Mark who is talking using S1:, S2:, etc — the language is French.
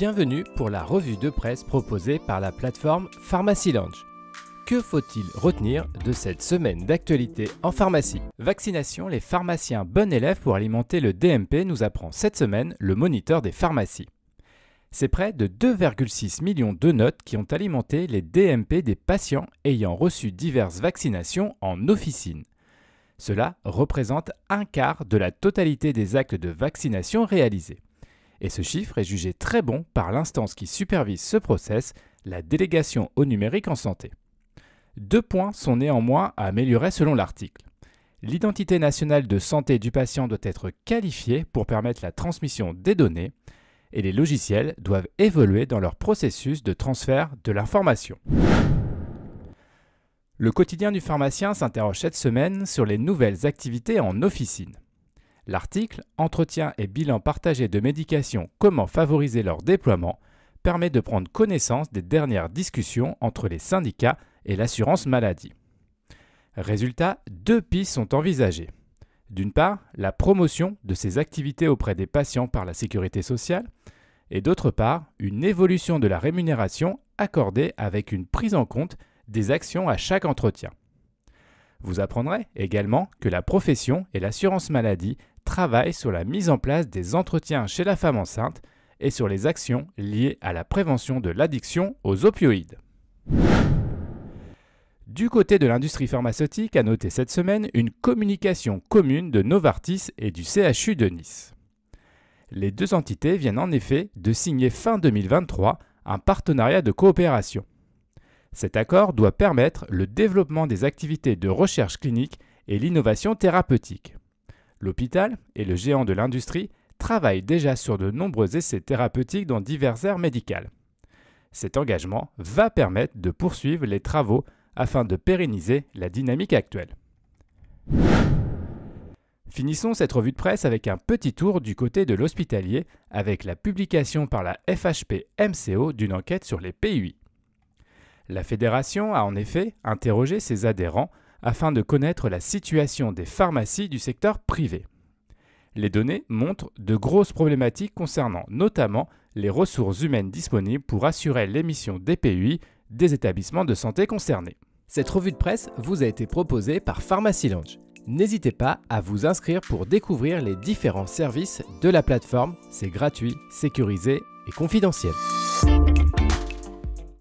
S1: Bienvenue pour la revue de presse proposée par la plateforme Pharmacy Lounge. Que faut-il retenir de cette semaine d'actualité en pharmacie? Vaccination, les pharmaciens bons élèves pour alimenter le DMP, nous apprend cette semaine le moniteur des pharmacies. C'est près de 2,6 millions de notes qui ont alimenté les DMP des patients ayant reçu diverses vaccinations en officine. Cela représente un quart de la totalité des actes de vaccination réalisés. Et ce chiffre est jugé très bon par l'instance qui supervise ce process, la délégation au numérique en santé. 2 points sont néanmoins à améliorer selon l'article. L'identité nationale de santé du patient doit être qualifiée pour permettre la transmission des données et les logiciels doivent évoluer dans leur processus de transfert de l'information. Le quotidien du pharmacien s'interroge cette semaine sur les nouvelles activités en officine. L'article « Entretien et bilan partagé de médications, comment favoriser leur déploiement » permet de prendre connaissance des dernières discussions entre les syndicats et l'assurance maladie. Résultat, 2 pistes sont envisagées. D'une part, la promotion de ces activités auprès des patients par la sécurité sociale et d'autre part, une évolution de la rémunération accordée avec une prise en compte des actions à chaque entretien. Vous apprendrez également que la profession et l'assurance maladie travaillent sur la mise en place des entretiens chez la femme enceinte et sur les actions liées à la prévention de l'addiction aux opioïdes. Du côté de l'industrie pharmaceutique, à noter cette semaine une communication commune de Novartis et du CHU de Nice. Les 2 entités viennent en effet de signer fin 2023 un partenariat de coopération. Cet accord doit permettre le développement des activités de recherche clinique et l'innovation thérapeutique. L'hôpital et le géant de l'industrie travaillent déjà sur de nombreux essais thérapeutiques dans diverses aires médicales. Cet engagement va permettre de poursuivre les travaux afin de pérenniser la dynamique actuelle. Finissons cette revue de presse avec un petit tour du côté de l'hospitalier avec la publication par la FHP-MCO d'une enquête sur les PUI. La fédération a en effet interrogé ses adhérents afin de connaître la situation des pharmacies du secteur privé. Les données montrent de grosses problématiques concernant notamment les ressources humaines disponibles pour assurer l'émission des PUI des établissements de santé concernés. Cette revue de presse vous a été proposée par Pharmacy Lounge. N'hésitez pas à vous inscrire pour découvrir les différents services de la plateforme. C'est gratuit, sécurisé et confidentiel.